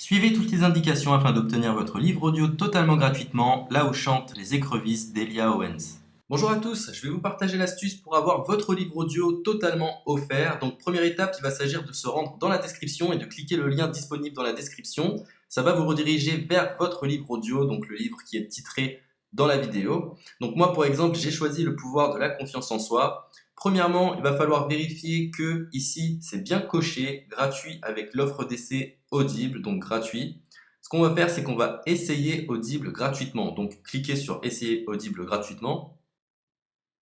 Suivez toutes les indications afin d'obtenir votre livre audio totalement gratuitement, là où chantent les écrevisses d'Elia Owens. Bonjour à tous, je vais vous partager l'astuce pour avoir votre livre audio totalement offert. Donc première étape, il va s'agir de se rendre dans la description et de cliquer le lien disponible dans la description. Ça va vous rediriger vers votre livre audio, donc le livre qui est titré dans la vidéo. Donc moi par exemple, j'ai choisi le pouvoir de la confiance en soi. Premièrement, il va falloir vérifier que ici c'est bien coché, gratuit avec l'offre d'essai Audible, donc gratuit. Ce qu'on va faire, c'est qu'on va essayer Audible gratuitement. Donc cliquez sur essayer Audible gratuitement.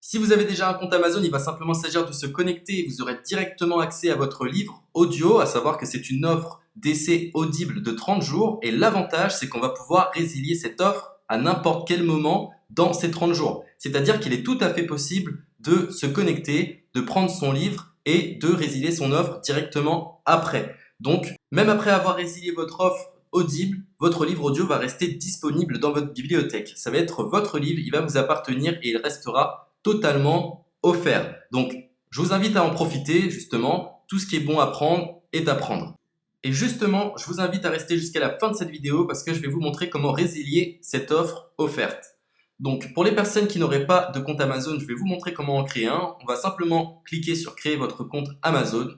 Si vous avez déjà un compte Amazon, il va simplement s'agir de se connecter et vous aurez directement accès à votre livre audio, à savoir que c'est une offre d'essai Audible de 30 jours. Et l'avantage, c'est qu'on va pouvoir résilier cette offre à n'importe quel moment dans ces 30 jours. C'est-à-dire qu'il est tout à fait possible de se connecter, de prendre son livre et de résilier son offre directement après. Donc, même après avoir résilié votre offre Audible, votre livre audio va rester disponible dans votre bibliothèque. Ça va être votre livre, il va vous appartenir et il restera totalement offert. Donc, je vous invite à en profiter, justement. Tout ce qui est bon à prendre est à prendre. Et justement, je vous invite à rester jusqu'à la fin de cette vidéo parce que je vais vous montrer comment résilier cette offre offerte. Donc, pour les personnes qui n'auraient pas de compte Amazon, je vais vous montrer comment en créer un. On va simplement cliquer sur créer votre compte Amazon.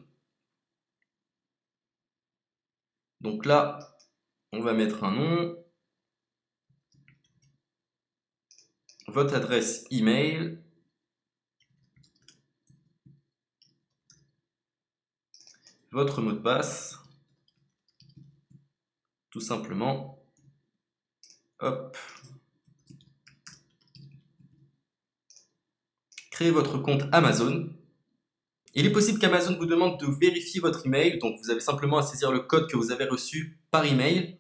Donc là, on va mettre un nom, votre adresse email, votre mot de passe, tout simplement. Hop. Créez votre compte Amazon. Il est possible qu'Amazon vous demande de vérifier votre email, donc vous avez simplement à saisir le code que vous avez reçu par email.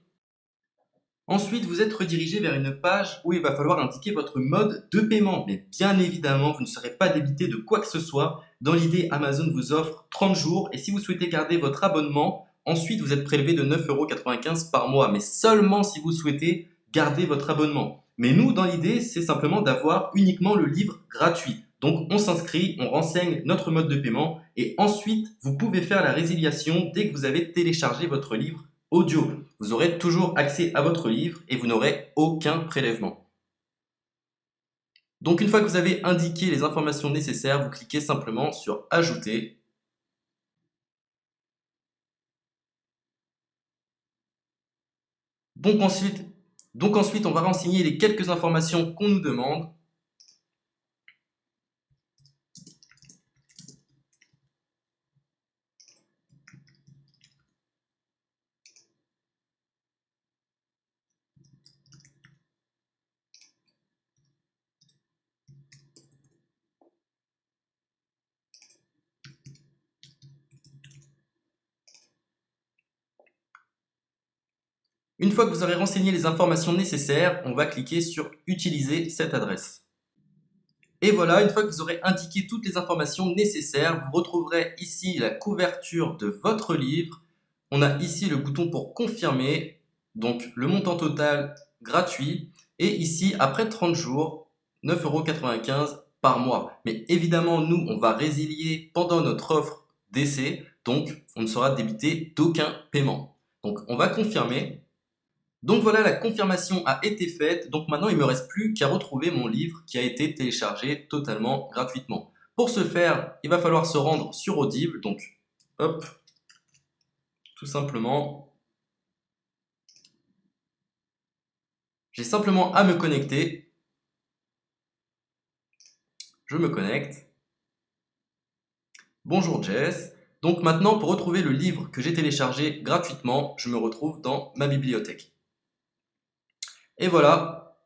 Ensuite, vous êtes redirigé vers une page où il va falloir indiquer votre mode de paiement. Mais bien évidemment, vous ne serez pas débité de quoi que ce soit. Dans l'idée, Amazon vous offre 30 jours et si vous souhaitez garder votre abonnement, ensuite vous êtes prélevé de 9,95 € par mois, mais seulement si vous souhaitez garder votre abonnement. Mais nous, dans l'idée, c'est simplement d'avoir uniquement le livre gratuit. Donc on s'inscrit, on renseigne notre mode de paiement et ensuite vous pouvez faire la résiliation dès que vous avez téléchargé votre livre audio. Vous aurez toujours accès à votre livre et vous n'aurez aucun prélèvement. Donc une fois que vous avez indiqué les informations nécessaires, vous cliquez simplement sur Ajouter. Donc ensuite, on va renseigner les quelques informations qu'on nous demande. Une fois que vous aurez renseigné les informations nécessaires, on va cliquer sur Utiliser cette adresse. Et voilà, une fois que vous aurez indiqué toutes les informations nécessaires, vous retrouverez ici la couverture de votre livre. On a ici le bouton pour confirmer, donc le montant total gratuit. Et ici, après 30 jours, 9,95 € par mois. Mais évidemment, nous, on va résilier pendant notre offre d'essai, donc on ne sera débité d'aucun paiement. Donc on va confirmer. Donc voilà, la confirmation a été faite, donc maintenant il ne me reste plus qu'à retrouver mon livre qui a été téléchargé totalement gratuitement. Pour ce faire, il va falloir se rendre sur Audible, donc hop, tout simplement, j'ai simplement à me connecter, je me connecte, bonjour Jess, donc maintenant pour retrouver le livre que j'ai téléchargé gratuitement, je me retrouve dans ma bibliothèque. Et voilà,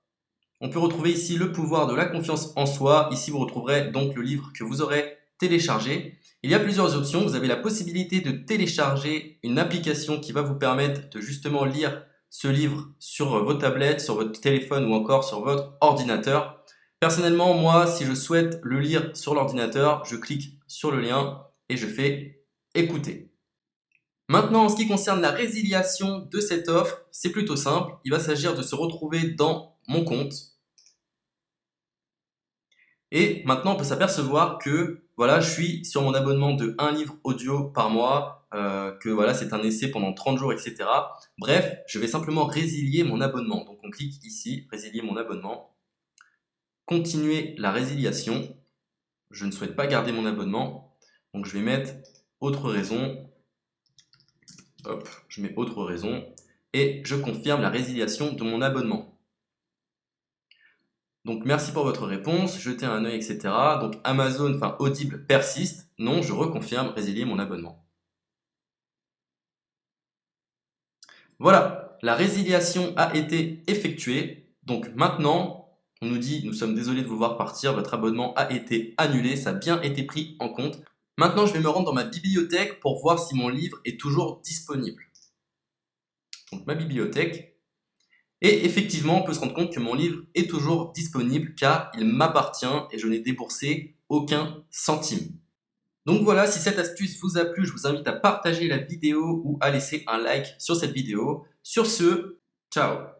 on peut retrouver ici le pouvoir de la confiance en soi. Ici, vous retrouverez donc le livre que vous aurez téléchargé. Il y a plusieurs options. Vous avez la possibilité de télécharger une application qui va vous permettre de justement lire ce livre sur vos tablettes, sur votre téléphone ou encore sur votre ordinateur. Personnellement, moi, si je souhaite le lire sur l'ordinateur, je clique sur le lien et je fais écouter. Maintenant, en ce qui concerne la résiliation de cette offre, c'est plutôt simple. Il va s'agir de se retrouver dans mon compte. Et maintenant, on peut s'apercevoir que voilà, je suis sur mon abonnement de 1 livre audio par mois que voilà, c'est un essai pendant 30 jours, etc. Bref, je vais simplement résilier mon abonnement. Donc on clique ici, résilier mon abonnement, continuer la résiliation. Je ne souhaite pas garder mon abonnement, donc je vais mettre autre raison. Hop, je mets autre raison et je confirme la résiliation de mon abonnement. Donc merci pour votre réponse, jetez un œil, etc. Donc Amazon, enfin Audible persiste. Non, je reconfirme, résilier mon abonnement. Voilà, la résiliation a été effectuée. Donc maintenant, on nous dit, nous sommes désolés de vous voir partir, votre abonnement a été annulé, ça a bien été pris en compte. Maintenant, je vais me rendre dans ma bibliothèque pour voir si mon livre est toujours disponible. Donc ma bibliothèque. Et effectivement, on peut se rendre compte que mon livre est toujours disponible car il m'appartient et je n'ai déboursé aucun centime. Donc voilà, si cette astuce vous a plu, je vous invite à partager la vidéo ou à laisser un like sur cette vidéo. Sur ce, ciao!